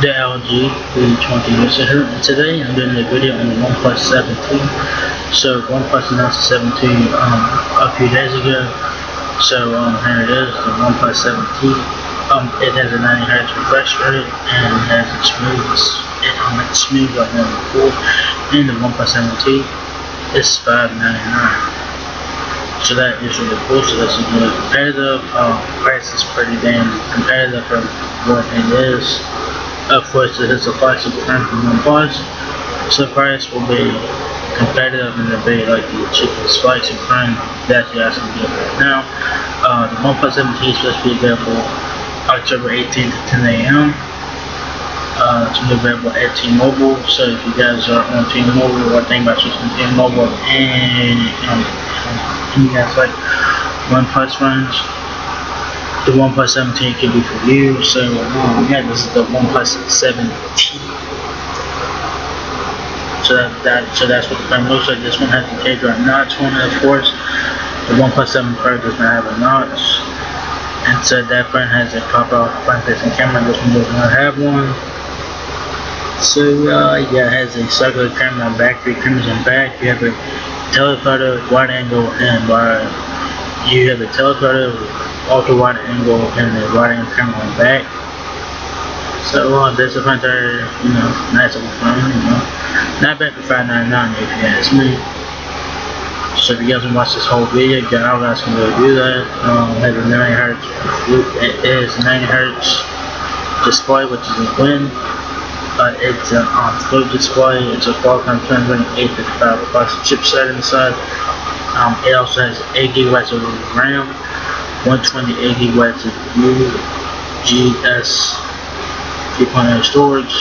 the LG V20 user, and today I'm doing a video on the OnePlus 7T. So OnePlus announced the 7T a few days ago. So here it is, the OnePlus 7T. It has a 90Hz refresh rate and it has a smooth like never before. And the OnePlus 7T is $599. So that is really cool. So that's a really competitive. Price is pretty damn competitive for what it is. Of course, it is a flagship phone from OnePlus, so the price will be competitive and it'll be like the cheapest flagship phone that you guys can get right now. The OnePlus 7T is supposed to be available October 18th at 10 a.m. It's going to be available at T-Mobile, so if you guys are on T-Mobile or think about switching to T-Mobile and you guys like OnePlus phones, the OnePlus 7T could be for you. So yeah, this is the OnePlus 7T. So that's what the phone looks like. This one has the teardrop notch on it, of course. The OnePlus 7 Pro does not have a notch. And so that phone has a pop-out front-facing camera. This one does not have one. So yeah, it has a circular camera on back, 3 cameras on back. You have a telephoto, wide angle, and wide. You have a telephoto, ultra wide angle, and a wide angle camera on back. So there's a phone there, nice little phone, not bad for $599 if you ask me. So if you guys want to watch this whole video, guys can go do that. It has a 90Hz. It is 90Hz display, which is a win. It's a flip display. It's a Qualcomm 855 plus chipset inside. It also has 8 GB of RAM, 128 GB of UGS 3.0 storage.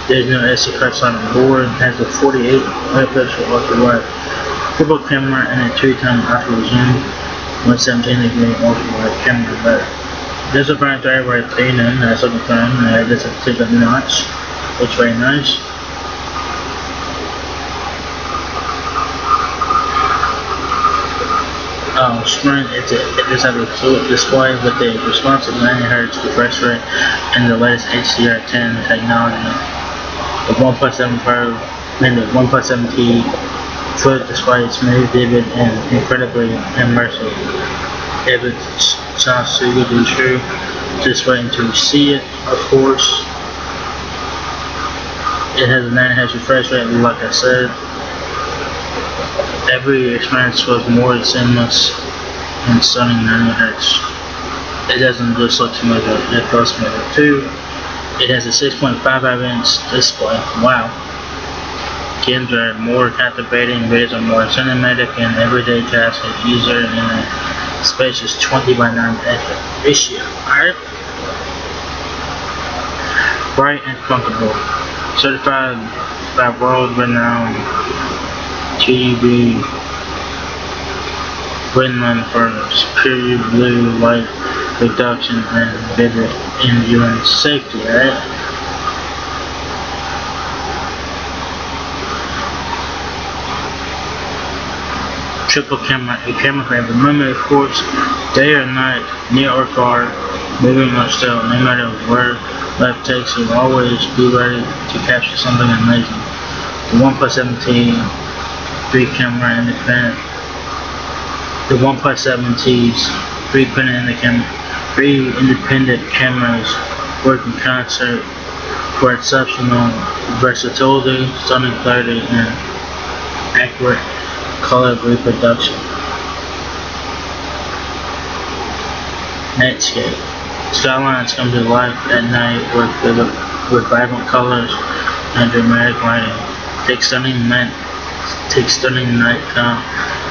There's no SD card slot on board. It has a 48 megapixel ultra wide triple camera and a 2-time optical zoom, 117-degree ultra wide camera. But there's a front there where it's that's on the phone. There's a tip of notch. Looks very nice. Screen, it does have a fluid display with a responsive 90Hz refresh rate and the latest HDR10 technology. The OnePlus 7 Pro and the OnePlus 7T fluid display is smooth, vivid, and incredibly immersive. If it sounds too good to be true, just wait until you see it, of course. It has a 90Hz refresh rate, like I said. Every experience was more seamless and stunning 90Hz. It doesn't just look too much, it feels smoother too. It has a 6.55-inch display. Wow. Games are more captivating, videos are more cinematic, and everyday tasks are easier in a spacious 20:9 aspect ratio. Alright? Bright and comfortable. Certified by world-renowned TV Greenland for superior blue light reduction and vivid endurance safety, right? Triple camera, a camera for every moment, of course, day or night, near or far, moving or still, no matter where life takes you, always be ready to capture something amazing. The OnePlus 7T 3-camera independent. The OnePlus 7T's 3 independent cameras work in concert for exceptional versatility, stunning clarity, and accurate color reproduction. Nightscape. Skylines come to life at night with vibrant colors and dramatic lighting. Take stunning nighttime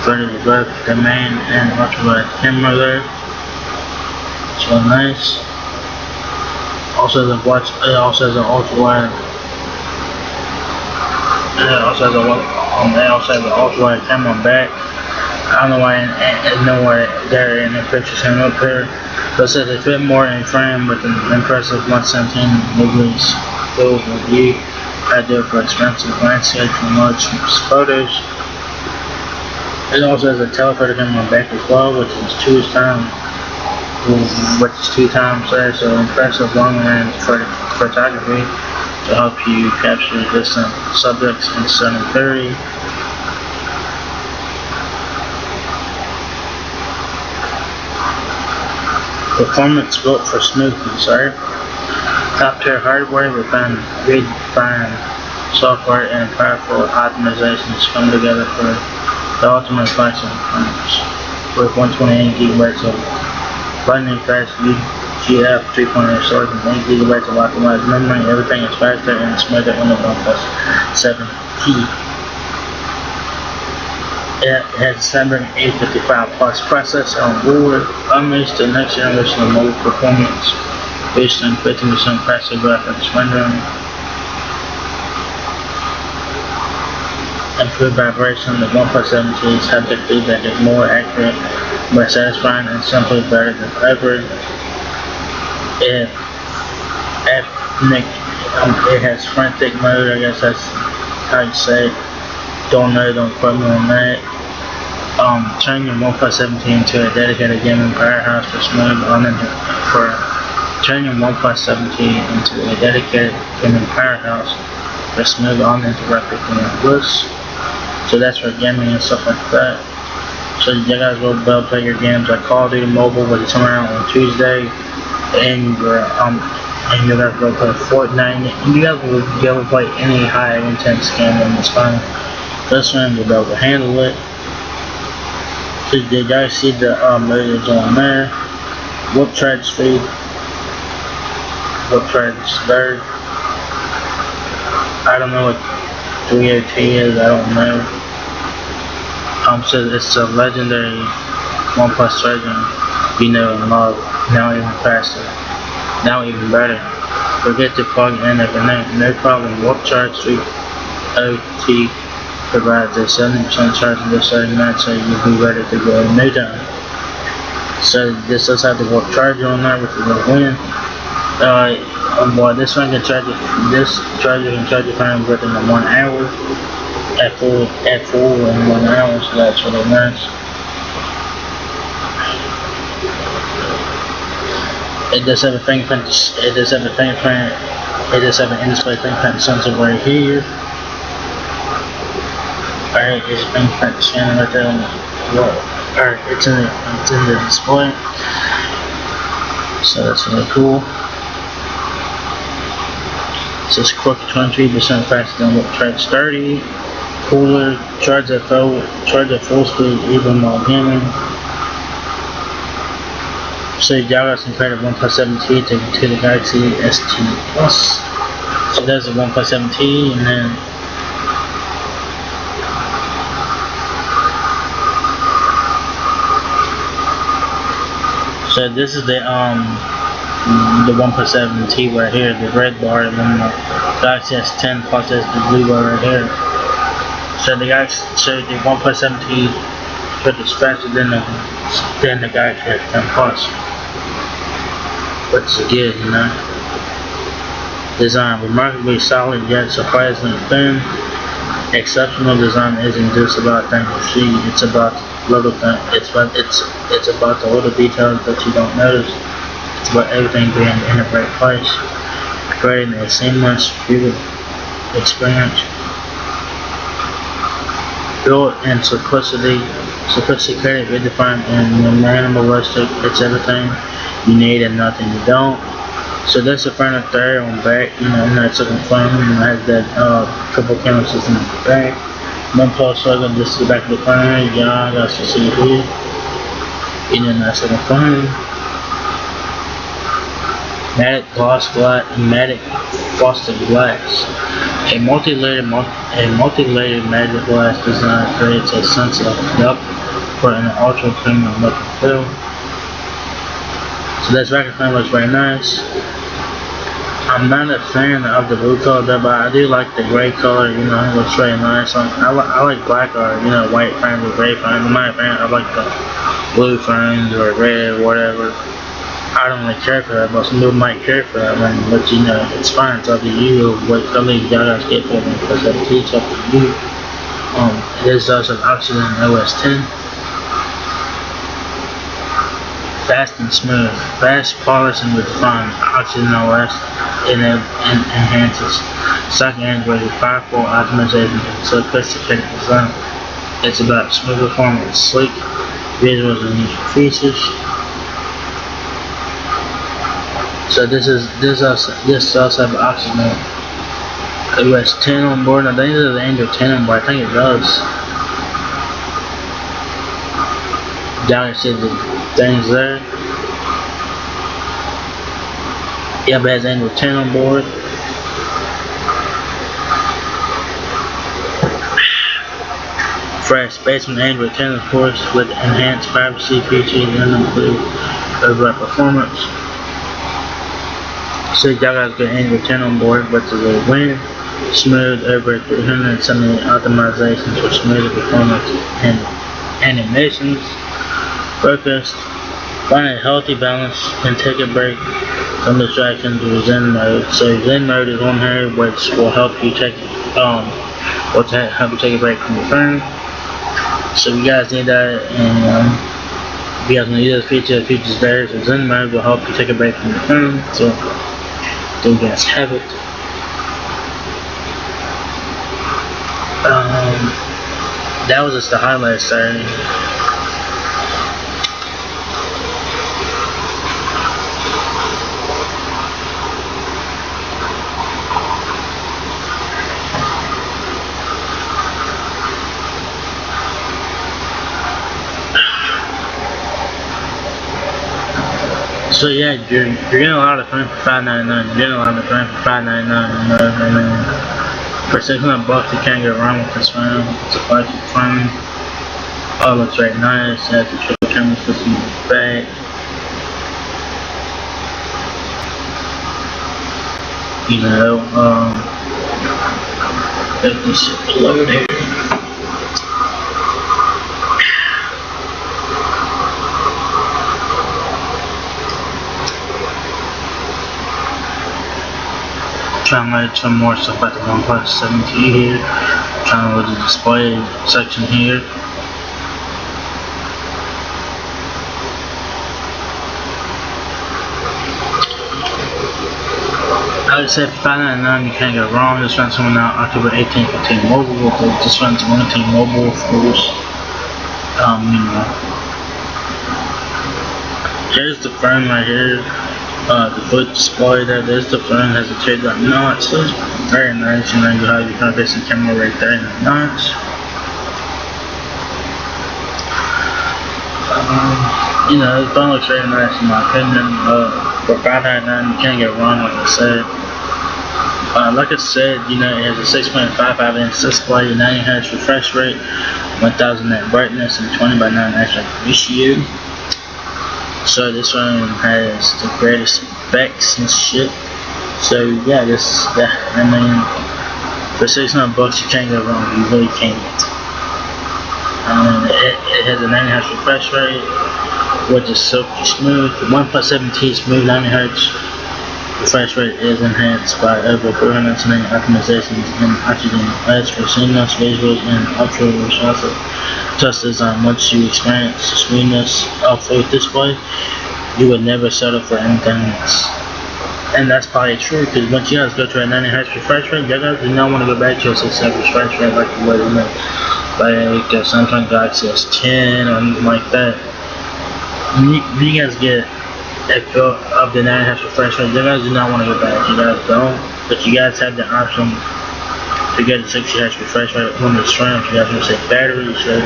photos of both the main and ultrawide camera there. So nice. Also the watch. It also has an ultrawide. It also has an ultrawide camera on back. I don't know why nowhere there in the pictures came up here. But it says it's a bit more in frame with an impressive 117 degrees field of view. Ideal for expensive landscapes and large photos. It also has a telephoto camera on back as well, which is 2 times there, so impressive long range photography. to help you capture distant subjects in 730. Performance built for smoothness, alright? Top tier hardware with redefined software and powerful optimizations come together for the ultimate flagship performance. With 128 GB of lightning fast UGF 3.0 storage and 8 GB of optimized memory, everything is faster and smoother in the OnePlus 7T. It has Snapdragon 855 Plus processor on board, unleashed the next generation of mobile performance based on 15% faster graphics rendering, improved vibration. The OnePlus 7T's haptic feedback is more accurate, more satisfying, and simply better than ever. It has frantic mode, I guess that's how you say it. Don't know, don't quote me on that. Turn your OnePlus 17 into a dedicated gaming powerhouse for smooth Turn your OnePlus 17 into a dedicated gaming powerhouse for smooth uninterrupted bliss. So that's for gaming and stuff like that. So you guys will be able to play your games like Call of Duty Mobile, which is coming out on Tuesday, and you guys will play Fortnite. You guys will be able to play any high intense game on this phone. This one will be able to handle it. So you guys see the motors on there. Warp charge speed. Warp charge third. I don't know what 3OT is, I don't know. So it's a legendary OnePlus charging, you know, and love. Now even faster. Now even better. Forget to plug in at the no problem. Warp charge 3OT provides a 70% charge in just 30 minutes, so you'll be ready to go in no time. So this does have the warp charger on there, which is a win. Well, this one can charge it. This charger can charge your phone within 1 hour. At full in 1 hour, so that's really nice. It does have a fingerprint. It does have an in-display fingerprint sensor right here. Alright, there's a fingerprint scanner right there on the wall. Alright, it's in the display. So that's really cool. It says quick 23% faster than warp charge 30. Cooler, charge at full speed even while gaming. So y'all guys can compare the OnePlus 7T to the Galaxy ST Plus. So there's the OnePlus 7T, and then so this is the OnePlus 7T right here, the red bar, and then the Galaxy S10 Plus is the blue bar right here. So the OnePlus 7T is faster than the Galaxy S10 Plus, which is good, you know. Design remarkably solid yet surprisingly thin. Exceptional design isn't just about things you see; it's about little things. It's about the little details that you don't notice. It's about everything being in the right place, creating a seamless view experience. Built in sophisticated, redefined, and minimalistic. It's everything you need and nothing you don't. So that's the front up there on the back, you know, nice looking phone. And it has that triple camera system in the back. OnePlus logo, this is the back of the phone. Yeah, that's you see here. You know, nice looking phone. Matte frosted glass. A multi-layered magic glass design creates a sense of depth for an ultra premium look and feel. So this back of the phone looks very nice. I'm not a fan of the blue color there, but I do like the gray color, you know, it looks very nice. I like black or, you know, white phones or gray phones. In my opinion, I like the blue phones or red or whatever. I don't really care for that, but some people might care for that one, but you know, it's fine, it's up to you what color you guys get for them, because it's up to you. It does have oxygen OS 10. Fast and smooth, fast, polished, and refined. Oxygen OS enhances Stock Android with powerful optimization and sophisticated design. It's about smooth performance, sleek visuals, and useful features. So this also have oxygen OS 10 on board. I think this is Android 10 on board. I think it does. Y'all can see the things there. Yeah, but it has Android 10 on board. Fresh based on Android 10, of course, with enhanced privacy features and improved overall performance. So y'all guys got Android 10 on board, but to the win, smooth over 370 optimizations for smoother performance and animations. Focused, find a healthy balance and take a break from distractions with Zen mode. So Zen mode is on here, which will help you take help you take a break from your phone. So if you guys need that, and if you guys want to use this feature, the feature's there. So Zen mode will help you take a break from your phone. So you guys have it. That was just the highlights there. So yeah, you're getting a lot of fun for $5.99. You're getting a lot of fun for $5.99. You know, I mean, for $600 you can't go wrong with this phone. It's a flagship phone. Oh, it looks very nice. It has the triple camera system in the back. You know, let this load here. Trying to add some more stuff about the OnePlus 7T here. Trying to load the display section here. I would say for $5.99 you can't go wrong. This runs coming out October 18th for T-Mobile. This runs on T-Mobile, of course. You know. Here's the phone right here. The foot display there. There's the phone, has a teardrop notch. So it's very nice. You know, you have your front facing camera right there in the notch. You know, the phone looks very nice in my opinion. For $5.99 you can't get wrong, like I said. Like I said, you know, it has a 6.55 inch display, 90Hz refresh rate, 1000 nit brightness, and 20:9 aspect ratio. So this one has the greatest specs and shit. So yeah, I mean, for $600 you can't go wrong. You really can't. It has a 90Hz refresh rate, which is silky smooth. The OnePlus 7T smooth 90Hz refresh rate is enhanced by over 470 optimizations in oxygen OS for seamless visuals and ultra responsive touch design. Once you experience the smoothness of full display, you would never settle for anything else. And that's probably true, because once you guys go to a 90Hz refresh rate, you guys do not want to go back to a 6.7 refresh rate like you would in like a Samsung Galaxy S10 or anything like that. You guys get a feel of the 90Hz refresh rate, you guys do not want to go back. You guys don't, but you guys have the option to get a 60Hz refresh rate on this phone. If you guys want to save battery, so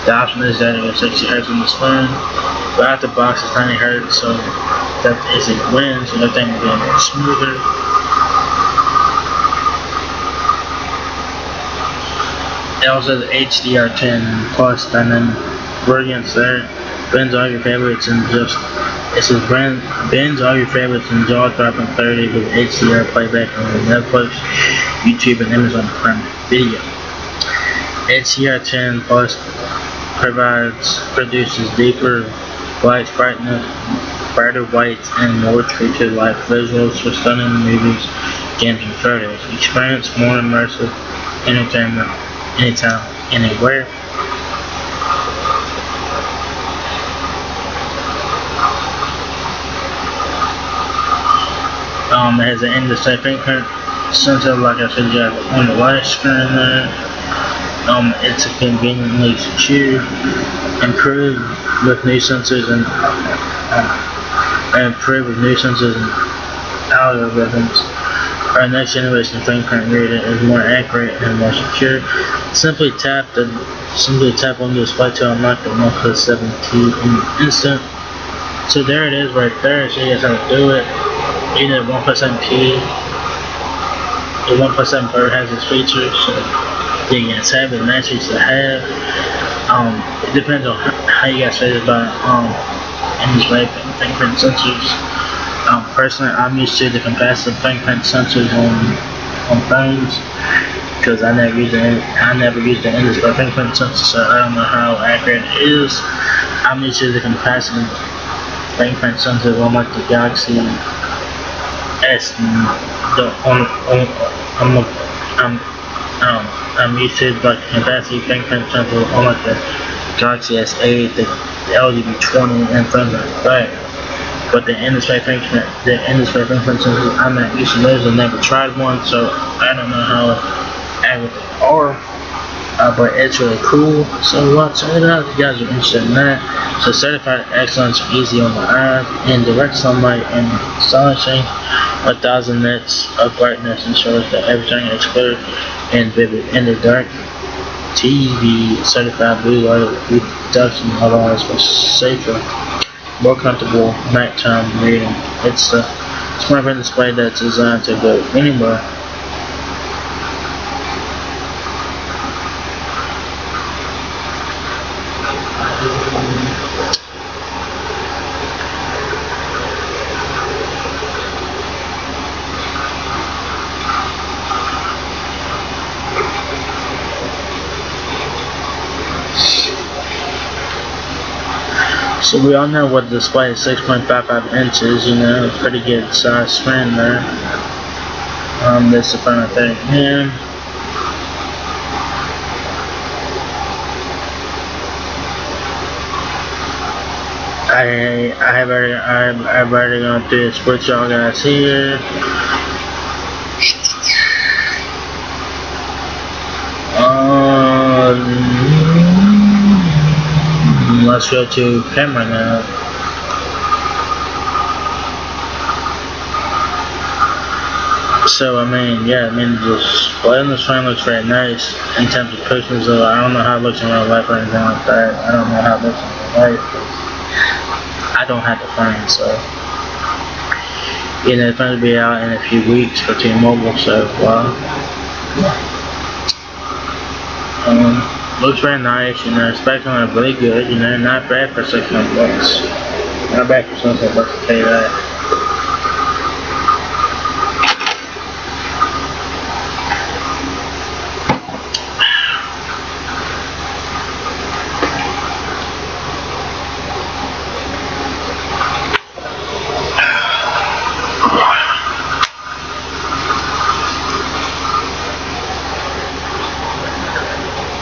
the option is that you get 60Hz on this phone. But out the box it's 90Hz, so that is a win. So everything will be more smoother. It also has the HDR10 plus dynamic brilliance there. Blends all your favorites and blends all your favorites in jaw-dropping clarity with HDR playback on Netflix, YouTube, and Amazon Prime Video. HDR10 Plus produces deeper whites, brighter whites, and more true-to-life visuals for stunning movies, games, and photos. Experience more immersive entertainment anytime, anywhere. It has an in-display fingerprint sensor, like I said, you have on the right screen there. It's conveniently secure, improved with new sensors and algorithms. Our next generation fingerprint reader is more accurate and more secure. Simply tap on the display to unlock the OnePlus 7T in an instant. So there it is right there. So you guys how to do it. You know, OnePlus 7T, the OnePlus 7 Pro has its features. So you guys have it, nice features to have. It depends on how you guys feel about in this way fingerprint sensors. Personally, I'm used to the capacitive fingerprint sensors on phones because I never used the in-display fingerprint sensor, so I don't know how accurate it is. I'm used to the capacitive fingerprint sensors on like the Galaxy S. I'm used to like the capacitive fingerprint sensor on like the Galaxy S8, the LDB20, and things like that. But the in-display fingerprint sensors, I'm not used to those. I've never tried one, so I don't know how accurate they are. But it's really cool. So check it out if you guys are interested in that. So certified excellence, easy on the eye, in direct sunlight and astonishing 1,000 nits of brightness ensures that everything is clear and vivid. In the dark, TV certified blue light reduction allows for safer, more comfortable nighttime reading. It's a smartphone display that's designed to go anywhere. So we all know what the display is, 6.55 inches, you know, pretty good size screen there. That's the final thing here. I've already gone through this with y'all guys here. Let's go to camera now. So the display on the screen looks very nice in terms of pictures. So I don't know how it looks in real life or anything like that. I don't know how it looks in real life. I don't have the phone, so it's going to be out in a few weeks for T-Mobile. So looks very nice. Specs are really good. Not bad for $600. Not bad for $600 to pay that.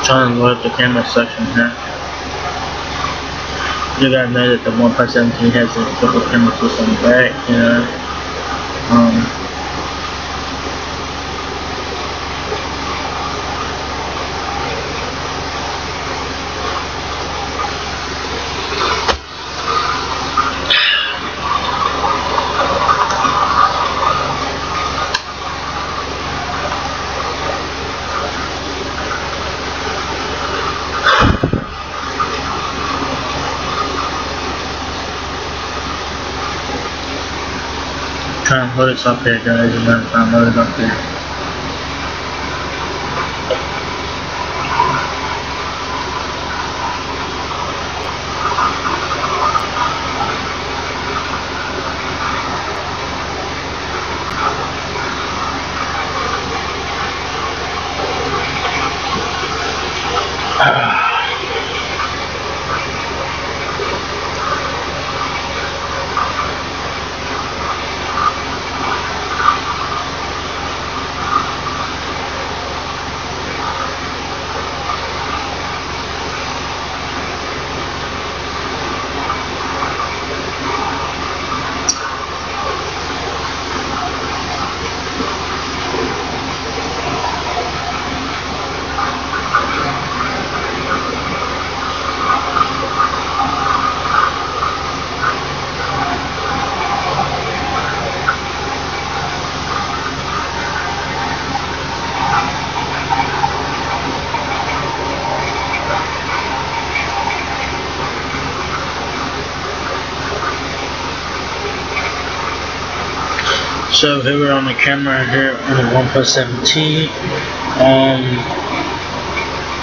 Trying to load the camera section here. You gotta know that the OnePlus 17 has a triple camera system back, Trying to load this up here, guys, and then trying to load it up here. So here we're on the camera here on the OnePlus 7T.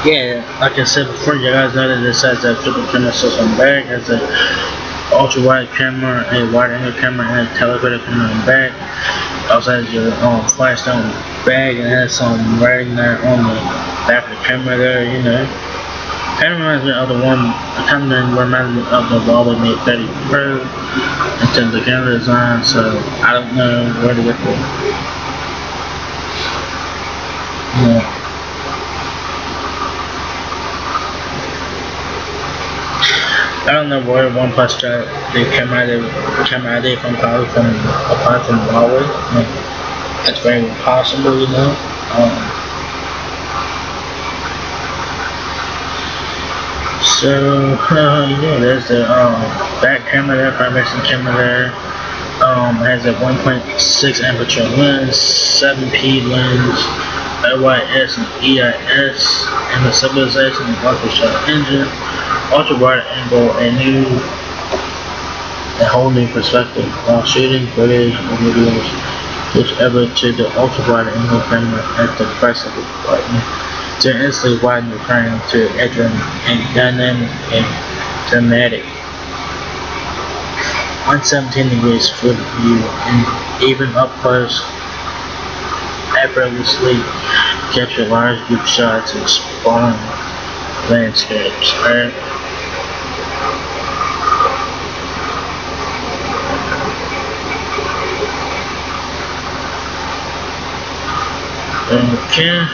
Yeah, like I said before, you guys know that this has a triple camera system back. It has a ultra wide camera, a wide angle camera, and a telephoto camera on the back. It also has your flash down bag and it has some writing there on the back of the camera there, you know. Kind of reminds me of the one, kind of reminds me of the Huawei Mate 30 Pro in terms of camera design, so I don't know where to get the, I don't know where OnePlus got the camera idea from, probably from Huawei. That's very possible, you know. Yeah, there's the back camera there, front-facing camera there. Has a 1.6 aperture lens, 7P lens, OIS and EIS, and the stabilization and ultra-shot engine, ultra-wide angle, a whole new perspective while shooting footage or videos. Switch over to the ultra-wide angle camera at the press of the button to instantly widen the frame to enter and dynamic and dramatic 117 degrees field of view, and even up close effortlessly capture large group shots and sprawling landscapes. Alright. Okay.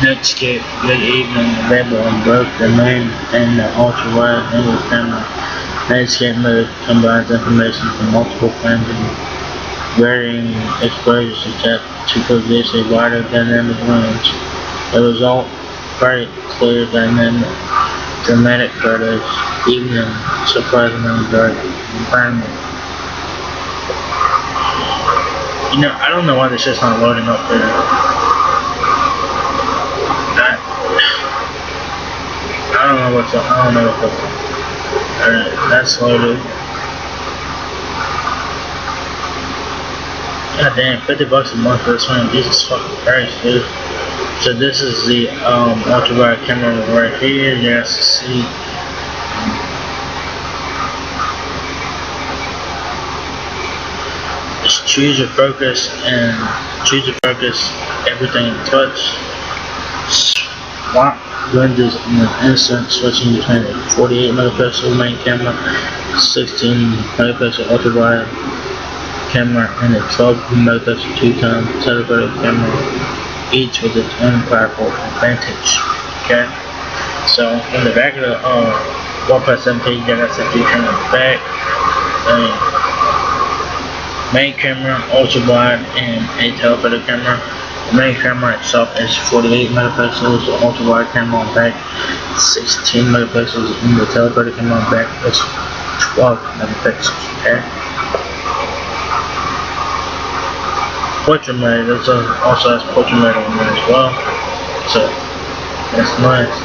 Netscape, good evening, available on both the main and the ultra-wide angle camera. Netscape mode combines information from multiple frames and varying exposures to produce a wider dynamic range. The result, bright, clear, dramatic photos, even in surprisingly dark environment. You know, I don't know why this shit's not loading up there. I don't know what's up. Alright, that's loaded. God damn, $50 a month for this one. Jesus fucking Christ, dude. So this is the ultra-wide camera right here. You guys can see. Just choose your focus everything in touch. Swap lenses in an instant, switching between a 48 megapixel main camera, 16 megapixel ultra wide camera, and a 12 megapixel 2-time telephoto camera, each with its own powerful advantage. Okay, so in the back of the OnePlus 7T, you got the camera in the back, main camera, ultra wide, and a telephoto camera. The main camera itself is 48 megapixels, the ultra wide camera on back 16 megapixels, and the telephoto camera on back is 12 megapixels. Okay. Portrait mode, this also has portrait mode on there as well, so that's nice.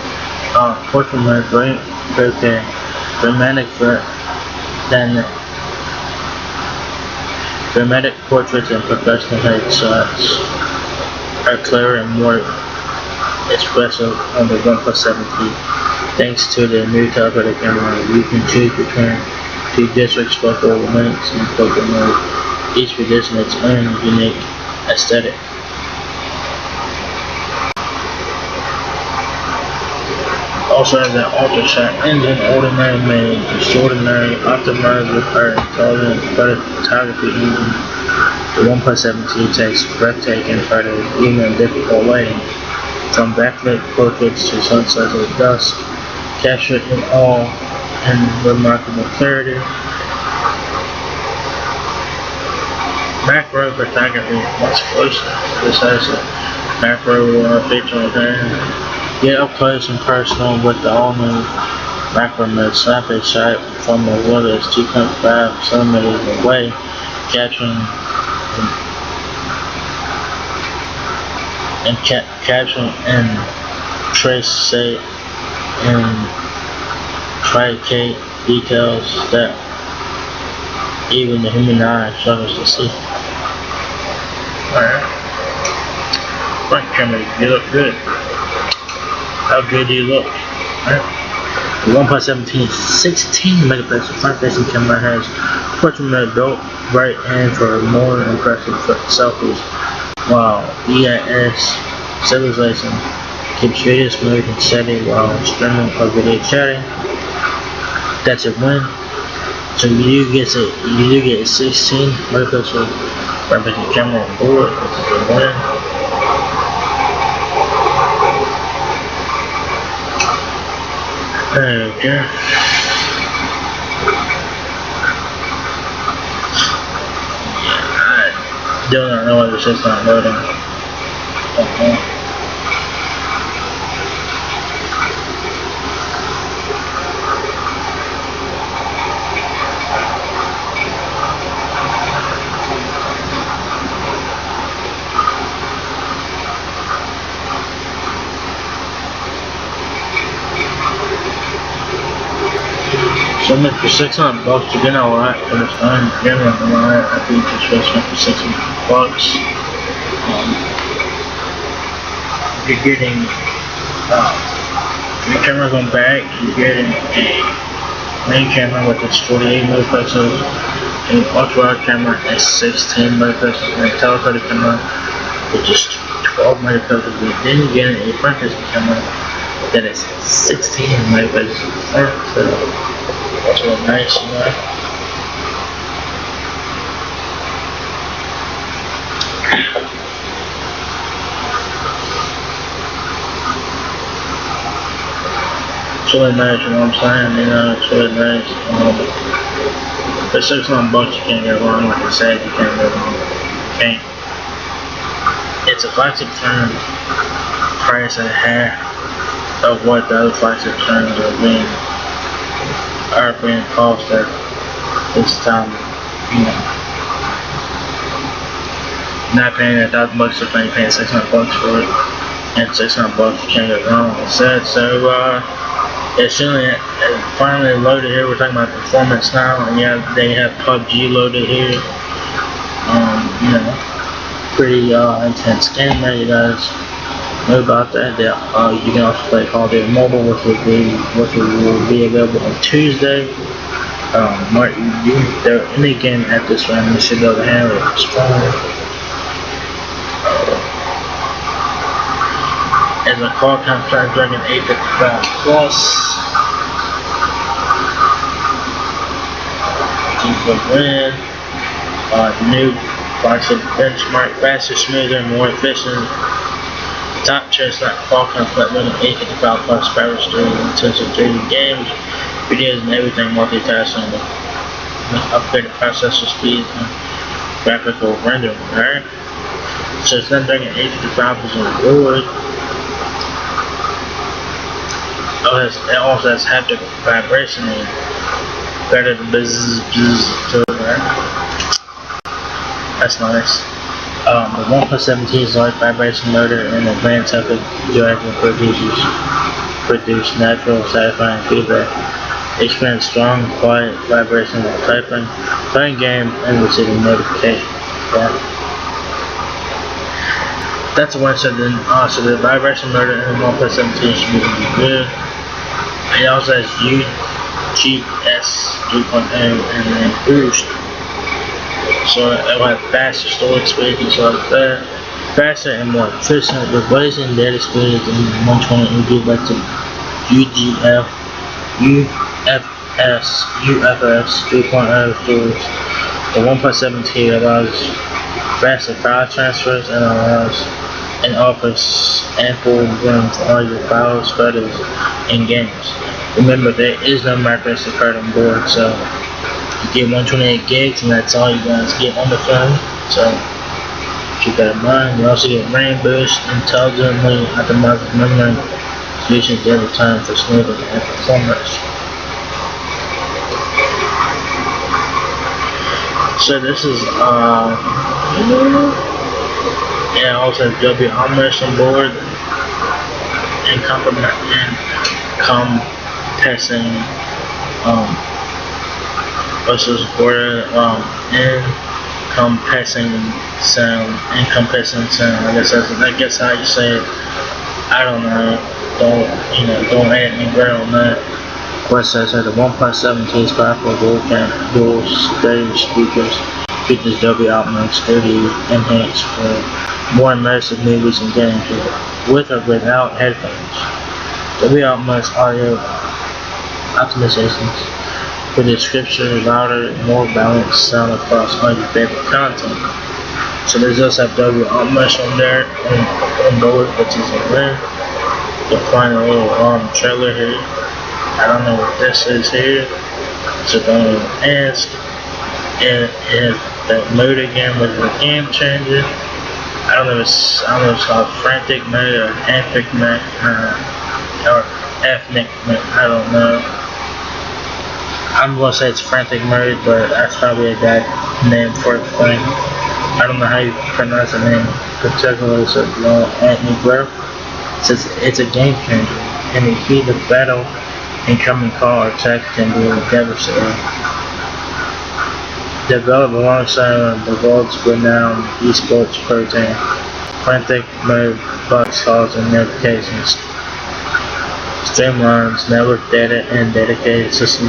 Portrait mode, great, okay. Dramatic portraits and professional headshots are clearer and more expressive on the OnePlus 7T. Thanks to the new telephoto camera, you can choose between two district focal lengths and focal mode, each producing its own unique aesthetic. Also has an ultra-shot engine, ordinary made, extraordinary, optimized with our intelligent photography engine. The OnePlus 7T takes breathtaking photos even in difficult lighting, from backlit portraits to sunsets or dusk, captured in all in remarkable clarity. Macro photography, much closer. This has a macro feature on there. Get up close and personal with the all-new macro mode. Snap a shot from as little as 2.5 centimeters away, capturing and trace say and tricate details that even the human eye struggles to see. Alright. Front camera, you look good. How good do you look? Alright. The OnePlus 17 16 megapixel front-facing camera has portrait mode built right in for more impressive selfies, while EIS stabilization keeps video smooth and steady while streaming or video chatting. That's a win. So you do get a 16 megapixel front-facing camera on board, which is a win. Okay. I do not know why this is not loading. So I mean, for $600 you're getting a lot for this phone. You're getting a lot. I think it's just for $600. You're getting your camera's on back. You're getting a main camera with its 48 megapixels, an ultra wide camera at 16 megapixels, and a telephoto camera with just 12 megapixels. Then you're getting a front-facing camera that is 16 megapixels. So that's really nice, you know. It's really nice, you know what I'm saying? You know, it's really nice. For $600 you can't go wrong. Like I said, you can't go wrong. You can't. It's a flagship phone price at half of what the other flagship phones are being cost at this time, you know. Not paying $1,000 if you're paying $600 for it, and $600 you can't go wrong. Like I said, so it's finally loaded here. We're talking about performance now, and yeah, they have PUBG loaded here. You know, pretty intense game there, you guys. Know about that. You can also play Call of Duty Mobile, which will be available on Tuesday. Any game at this run, you should be able to handle it strong. As a Qualcomm Snapdragon 855 Plus. Win. New flagship benchmark, faster, smoother, more efficient. Top chestnut Qualcomm Snapdragon 855 Plus power stream, intensive 3D games, videos, and everything multitasking with upgraded processor speed and graphical rendering. Alright, so Snapdragon 855 is on board. It also has haptic vibration and better than buzz to it, right? That's nice. The OnePlus 17 is large vibration motor and advanced haptic direction produce natural, satisfying feedback. Experience strong, quiet vibration while typing, playing game, and receiving notification. Yeah. That's the one. So the vibration motor in the OnePlus 17 should be really good. It also has UGS 3.0 and then boost. So it will have faster storage space and stuff like that. Faster and more efficient with blazing data speeds and 120 MB to UFS 3.0 storage. The OnePlus 17 allows faster file transfers and offers ample room for all your files, photos, and games. Remember, there is no micro SD card on board, so you get 128 gigs, and that's all you guys get on the phone. So keep that in mind. You also get RAM boost, intelligently optimized memory solutions every time for smoother and performance. So this is yeah, also has Dolby Atmos on board and compressing Also supported encompassing sound. I guess how you say it. I don't know. Don't add me right on that. But says that the OnePlus 17 is powerful dual stage speakers, features Dolby Atmos 30 enhanced for more immersive movies and games with or without headphones. Dolby Atmos audio optimizations for description, louder, more balanced sound across all your favorite content. So there's also a Dolby Atmos on there on board, which is a rare. You'll find a little trailer here. I don't know what this is here, so don't ask. And that mode again with the game changer. I don't know if it's called frantic mode or epic mode or ethnic mode. I don't know. I'm gonna say it's frantic mode, but that's probably a bad name for the thing. I don't know how you pronounce the name, particularly so ethnic growth. Since it's a game changer, and the key to battle incoming call or text can be devastating. Developed alongside the world's renowned esports protein, frantic mode box calls and notifications, streamlines network data and dedicated system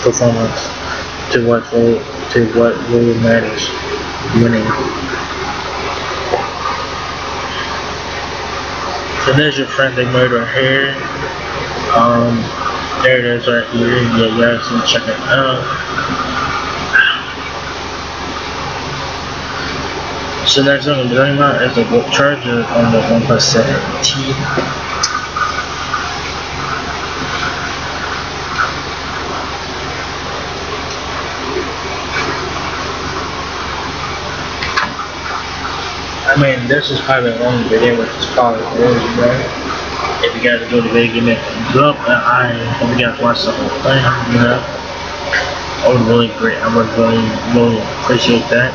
performance to what really matters: winning. So there's your frantic mode right here. There it is right here. Yeah, you guys can check it out. So next thing I'm talking about is the charger on the OnePlus 7T. I mean, this is probably a long video, which is probably good, right? If you guys enjoyed the video, give me a thumbs up, and I hope you guys watch the whole thing, I would really really appreciate that.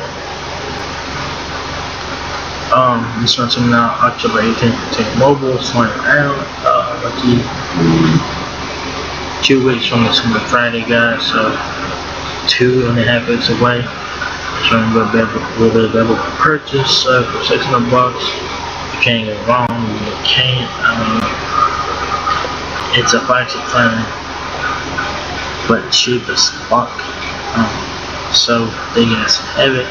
This one's coming out October 18th, mobile, it's going out, lucky 2 weeks from this coming Friday, guys, so 2.5 weeks away. So we'll be able to purchase for $600. You can't go wrong. You can't. It's a flagship phone, but cheap as fuck. So big ass heavy.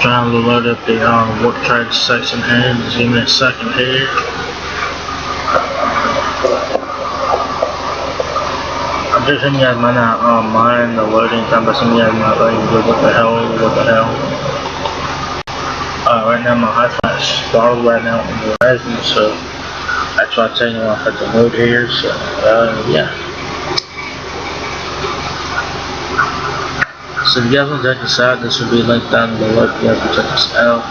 Trying to load up the work charge section here. Just give me a second here. I'm sure some of you guys might not mind the loading time, but some of you guys might like, what the hell. Right now my hotspot is started right now on the Verizon, so that's why I'm taking off at the load here, so yeah. So if you guys want to check this out, this will be linked down below if you guys want to check this out.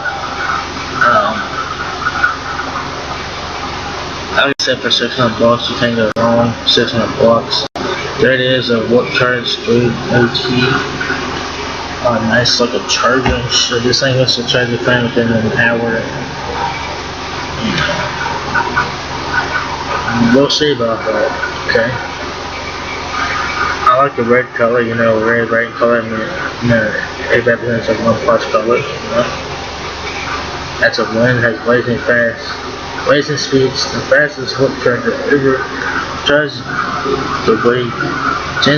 Like I said, for $600 you can't go wrong. $600. There it is, a work charge 3 OT. Nice looking charger. So this thing was to charge the phone within an hour. We'll see about that. Okay. I like the red color. Red color. It represents a OnePlus color. That's a one. Has blazing speeds, the fastest work charger ever. Change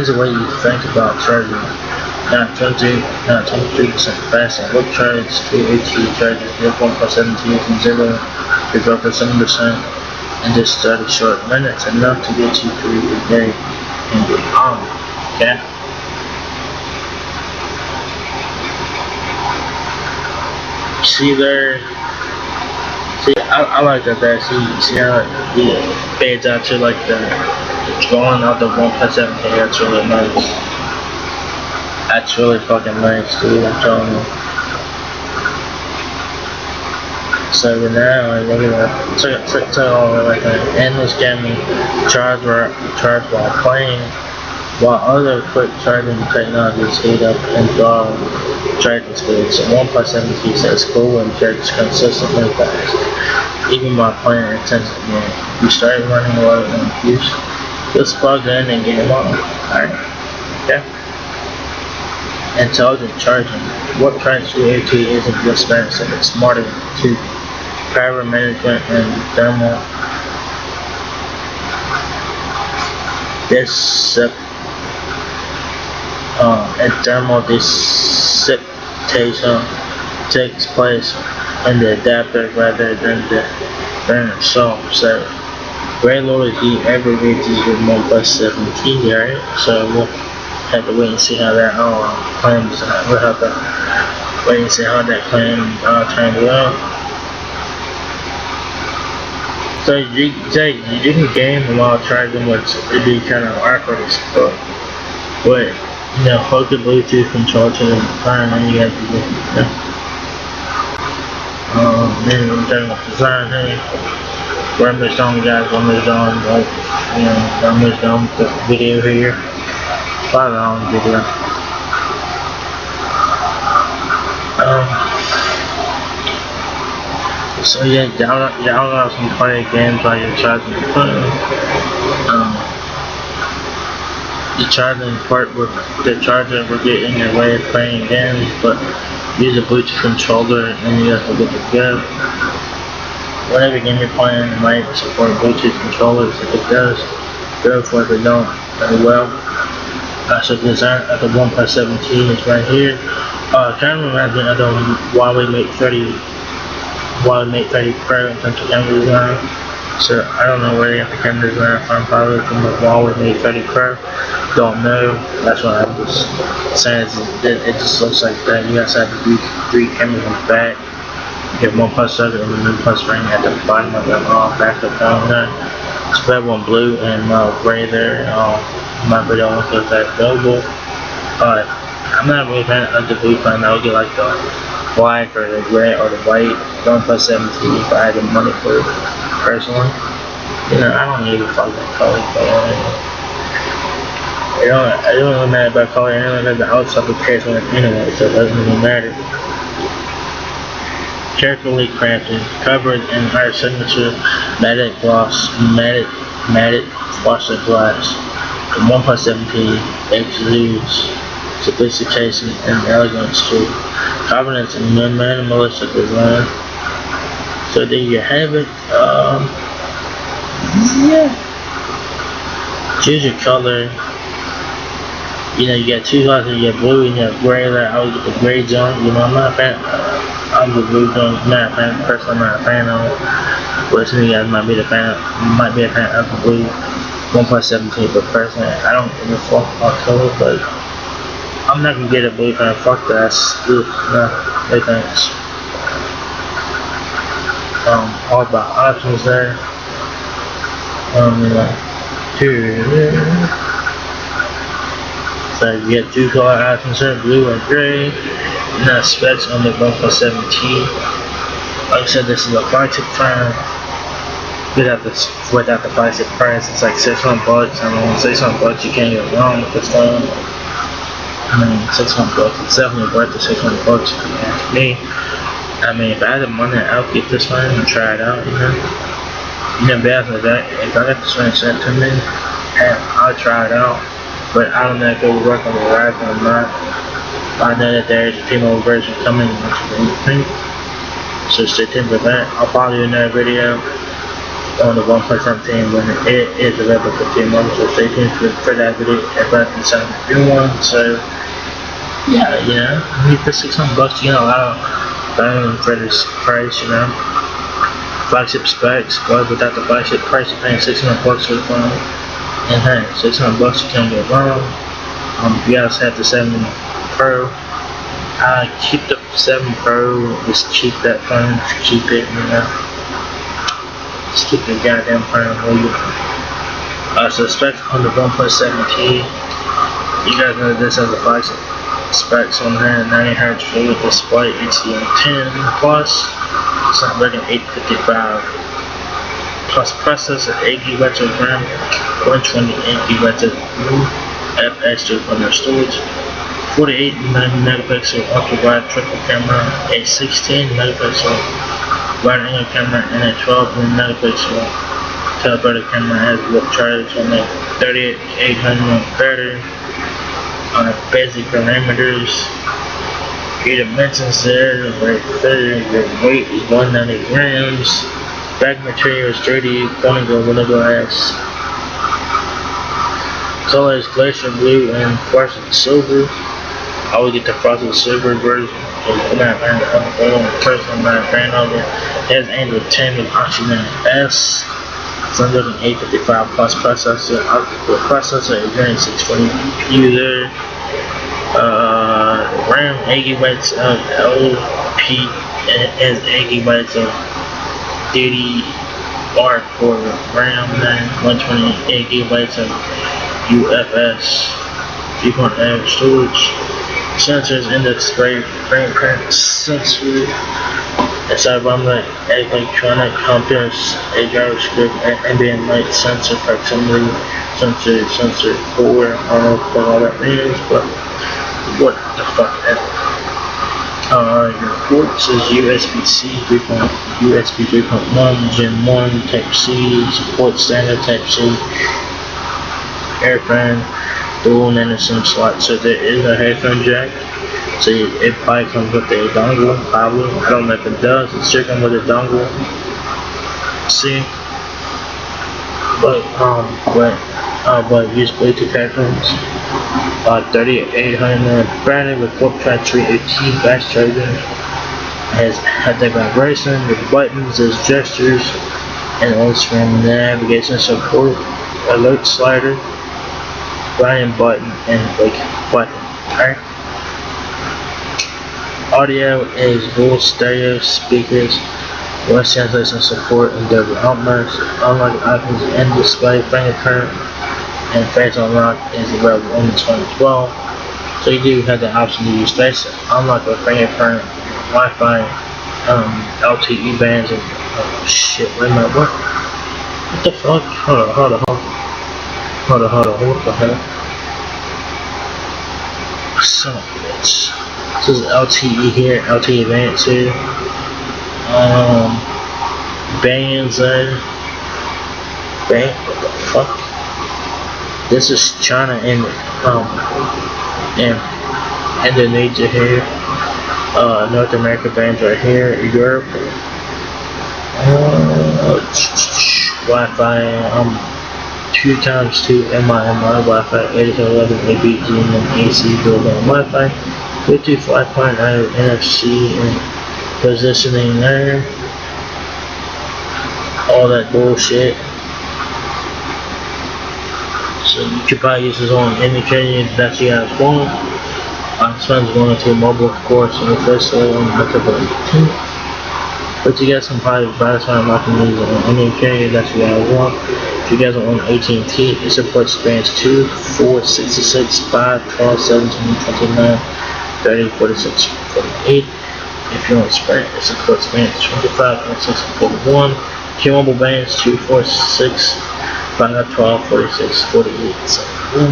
the way you think about charging. Now 23% faster. Work charge 280 charges. Your OnePlus 17 from 0 to go for 7% in just 30 short minutes, enough to get you through your day and beyond. Okay. See there. See, I like that. See how it fades out to like the drawing of the OnePlus 7K. That's really nice. That's really fucking nice, dude. I'm telling you. So now, look at that. Took all the like an endless gaming charge while playing, while other quick charging technologies heat up and draw charging speeds. So OnePlus 7T says cool and charges consistently fast, even while playing intensive games. You start running low on use, Just plug in and game on. Alright. Okay. Intelligent charging. What price AT isn't just expensive, it's smarter too. Power management and thermal dissipation takes place in the adapter rather than the burner itself. So very low heat ever reaches with OnePlus 17, right? So we'll have to wait and see how that claims. We'll have to wait and see how that claim turns out. So you can game while charging, which it'd be kind of awkward, but you know, plug the Bluetooth control to the phone, and you have to do. Then I'm turning up the sign here. Where I'm just on, guys, I'm just on, like, you know, I'm just on the video here. 5 long video. So yeah, y'all can play games while you're charging the phone. The charging part with the charger will get in your way of playing games, but use a Bluetooth controller and you guys will get to go. Whatever game you're playing might support Bluetooth controllers. If it does, go for it. If it don't, very well. So the design of the OnePlus 17 is right here. Kind of reminds me of the Huawei Mate 30 Pro in terms of camera design. So I don't know where they got the camera design from. Probably from the Huawei Mate 30 Pro. Don't know. That's what I'm just saying. It just looks like that. You guys have the three cameras on the back. You have OnePlus 7 and the OnePlus ring at the bottom of the backup down there. It's available in blue and gray there. My video also is available. I'm not really a fan of the blue plan. I would get like the black or the gray or the white. OnePlus 17 if I had the money for it personally. You know, I don't need a fucking color. It don't really matter about color. I don't know the outside of the case on it anyway, so it doesn't really matter. Carefully crafted, covered in our signature matte frosted glass. The OnePlus 17 exudes sophistication and elegance too. Confidence and minimalistic design. So there you have it. Yeah. Choose your color. You know, you got two colors, you got blue and you got gray. Like I would get the gray junk. You know, I'm not a fan. I'm the blue junk. Not a fan. Personally, I'm not a fan of it. But some of you guys might be a fan of the blue OnePlus 17. But personally, I don't give a fuck about color. But I'm not gonna get a blue fan. Fuck that. No thanks. All about options there. So you get two color options here, blue and gray. Now specs on the OnePlus 17. Like I said, this is a flagship phone. Without the flagship price, it's like $600. I mean, $600 you can't go wrong with this phone. I mean, $600. It's definitely worth the $600 if you ask me. I mean, if I had the money, I would get this one and try it out. You know, after that, if I got this one sent to me, I'll try it out. But I don't know if it will work on the Verizon or not. I know that there is a T-Mobile version coming in think. So stay tuned for that. I'll probably do another video on the OnePlus 17 when it is available for T-Mobile. So stay tuned for that video if I can send a new one. So yeah, you know, for $600 you get a lot of phone for this price, you know. Flagship specs, but without the flagship price, you're paying $600 for the phone. And hey, $600 you can't get wrong. You guys have the 7 Pro. Keep the 7 Pro. Just keep that phone. Just keep it, you know. Just keep the goddamn phone. So specs on the OnePlus 17. You guys know this has the flagship specs on there. 90Hz full display, HDR10 plus. Snapdragon 855. Plus processor, 8GB of RAM, 128GB of FS200 storage, 48 megapixel ultra wide triple camera, a 16 megapixel wide angle camera, and a 12 megapixel Telephoto camera has whip charge on the 3800 battery. Basic parameters. Your dimensions there, right there. Your weight is 190 grams. Back material is 3D vinegar glass. Color is glacier blue and frosted silver. I would get the frosted silver version. I'm not a personal not a fan of it. It has Android 10 with Oxygen S. Snapdragon 855 plus processor. Processor is running 640 GPU there. RAM 8 gigabytes of LP and 8 gigabytes of DDR for RAM, and 128 gigabytes of UFS 3.0 storage. Sensors in the display, fingerprint sensor, accelerometer, electronic compass, a JavaScript, ambient light sensor, proximity sensor 4. I don't know what all that means, but what the fuck ever. Your ports is USB-C 3.1, USB 3.1, Gen 1, Type-C, support standard Type-C, headphone, dual nano SIM slot, so there is a headphone jack. So it probably comes with a dongle, probably. I don't know if it does. It's still comes with a dongle. See, but use Bluetooth headphones. 3800 battery with 4.3AT fast charging. Has haptic vibration with buttons, there's gestures, and on-screen navigation support, alert slider, volume button, and wake button. Alright. Audio is dual stereo speakers, voice translation support, and Dolby Atmos. Unlike icons and display, fingerprint and face unlock is available on the 2012. So you do have the option to use face unlock with fingerprint, Wi-Fi, LTE bands, and shit. Wait a minute, what the fuck? Hold on. What the hell? Son of a bitch. This is LTE here, LTE Advanced here. Bands there. What the fuck? This is China and Indonesia here. North America bands right here. Europe. Wi-Fi 2x2 MIMI Wi-Fi 811 ABG and AC dual-band Wi-Fi. Bluetooth 5.0 NFC and positioning there. All that bullshit. So you could probably use this on any carrier that you guys want. This one's going to mobile, of course, and officially on October 18th. But you guys can probably buy this one and use it on any carrier that you guys want. If you guys are on AT&T, it supports bands 2, 4, 66, 5, 12, 17, 29, 30, 46, 48. If you're on Sprint, it supports bands 25, 26, and 41. T-Mobile bands 2, 4, 6, 5, 12, 46, 48, 71.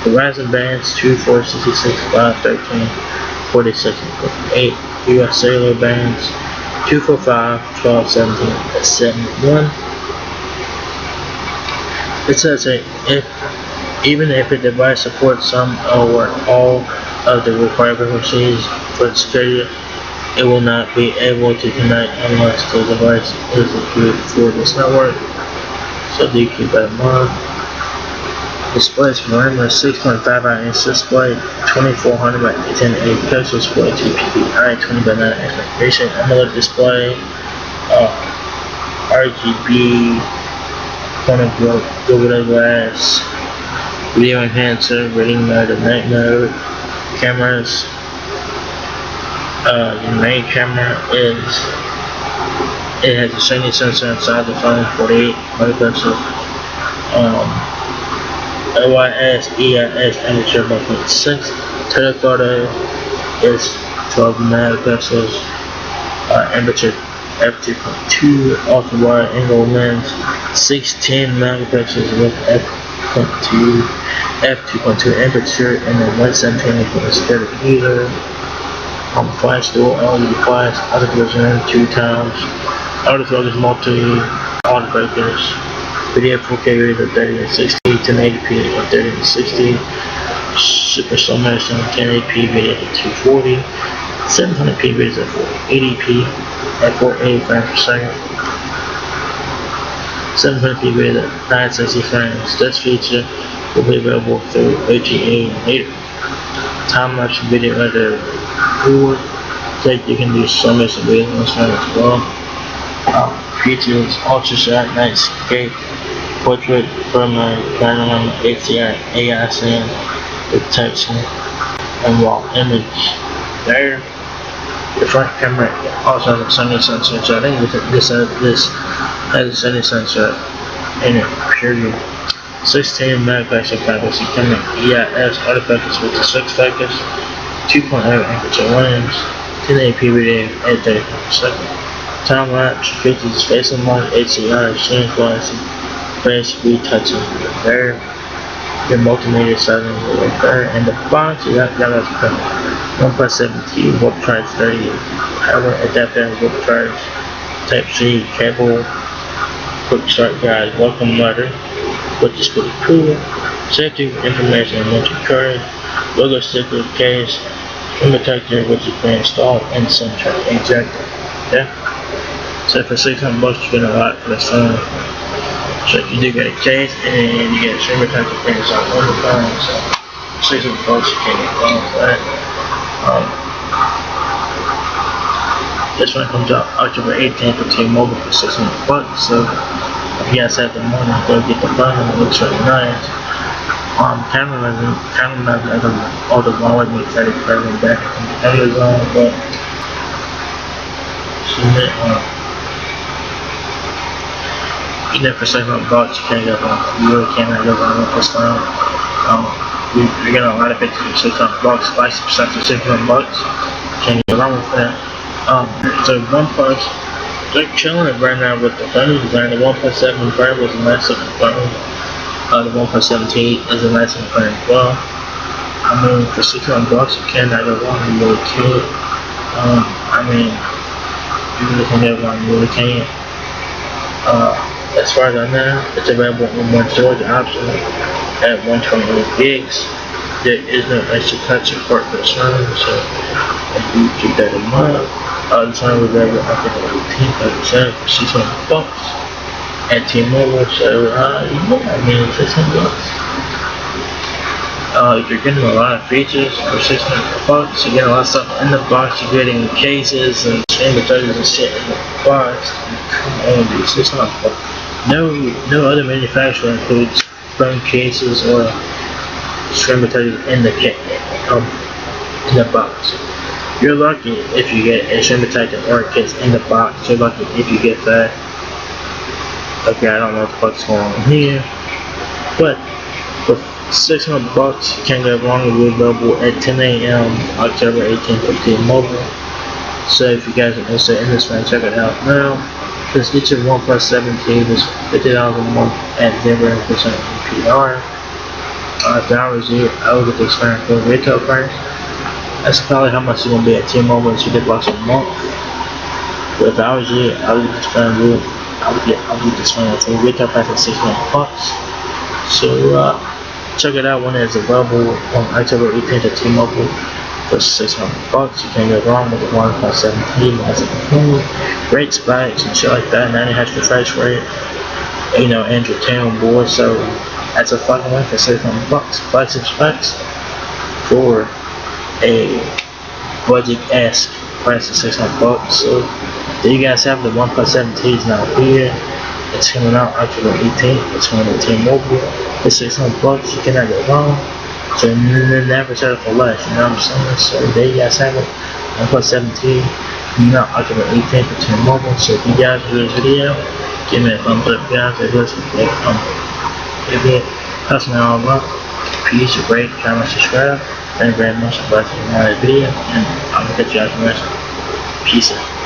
Verizon bands 2, 4, 66, 5, 13, 46, and 48. US Cellular bands 2, 4, 5, 12, 17, and 71. It says even if a device supports some or all of the required frequencies for its carrier, it will not be able to connect unless the device is approved for this network. So do keep that in mind. Display is from 6.5-inch display, 2400 by 1080 pixels, 42 ppi, 20 by 9 aspect AMOLED display, RGB, corner Google Glass, video enhancer, reading mode, and night mode. Cameras. Your main camera it has a Sony sensor inside the phone, 48 megapixels. OIS, EIS, amateur 1.6. Telephoto is 12 megapixels. Aperture f2.2. Ultra wide angle lens, 16 megapixels with f2.2 aperture, and then 117 for the standard user. Flash dual LED flash, auto vision 2 times. Auto focus multi, auto focus. Video 4K rated at 30 and 60, 1080p at 30 and 60, Super Slow Motion 1080p video at 240, 700p video at 480p at 480 frames per second, 700p video at 960 frames. This feature will be available through OTA later. Time-lapse video editor board, so you can do slow motion video on this one as well. Features ultra shot, night scape, portrait, primary, panorama, HDR, AI scan, detection, and raw image. There. The front camera also has a sunny sensor, so I think this has a sunny sensor in it, period. 16 megapixel privacy camera, EIS autofocus with the 6 focus, 2.0 aperture lens, 1080p video at 30 frames per second. Time lapse features face unlock, HDR, screen quality, face retouching. There, your multimedia settings are right there. In the box, you got the OnePlus 7T, warp charge 30, power adapter, warp charge, Type-C cable, quick start guide, welcome letter, which is pretty cool. Safety information, mention card, logo sticker, case, screen protector, which is pre-installed, and center ejector. Yeah. So for $600 you get a lot for this phone. So you do get a case and you get a screen protector pre-installed on the phone. So for $600 you can't get wrong with that. This one comes out October 18th for T-Mobile for $600. So if you guys have the money, go get the phone. It looks really nice. Camera doesn't all the wall with me excited for everything back from Amazon, but even for $600 you can't go wrong. You really can't go wrong with this phone. You're getting a lot of pictures for $600, 50% for $600. Can't go wrong with that. So OnePlus, they're killing it right now with the phone design. The OnePlus 7 Pro was a nice looking phone. The OnePlus 7T is a nice looking phone as well. I mean, for $600 you cannot go wrong. You really can't. I mean, you really can't go wrong. You really can't. As far as I know, it's available in one storage option at 128 gigs. There is no extra touch support for this phone, so if you keep that in mind. This phone was available after the 18th of December for $600 at T-Mobile. So yeah, I mean, $600. You're getting a lot of features for $600. You're getting a lot of stuff in the box. You're getting cases and screen protectors and shit in the box. Come on, dude, $600. No other manufacturer includes phone cases or screen protectors in the kit, in the box. You're lucky if you get a screen protector or a case in the box. You're lucky if you get that. Okay, I don't know what the fuck's going on here, but for $600 you can't go wrong. It will be available at 10 a.m. October 18th for T-Mobile. So if you guys are interested in this phone, check it out now. Just get your OnePlus 7T. It's $50 a month at 0% APR. If I was you, I would get this phone for retail price. That's probably how much it's gonna be at T-Mobile. It's $50 a month. But if I was you, I would get this phone. I would get this phone for retail price at $600. So check it out when it's available on October 18th at T-Mobile for $600. You can't go wrong with the OnePlus 7T. Nice and cool, great specs and shit like that. 90Hz refresh rate. You know, Android 10 on board. So that's a fucking win for $600. Flexible specs for a budget-esque price of $600. So there you guys have the OnePlus 7T is now here. It's coming out October 18th. It's coming to T-Mobile. It's $600. You cannot go wrong. So never settle for less. You know what I'm saying? So there you guys have it. OnePlus 7T coming out October 18th for T-Mobile. So if you guys enjoyed this video, give me a thumbs up, guys. If it helps me all out, please rate, comment, subscribe. Thank you very much for watching my video, and I'm gonna catch you guys in the next one. Peace out.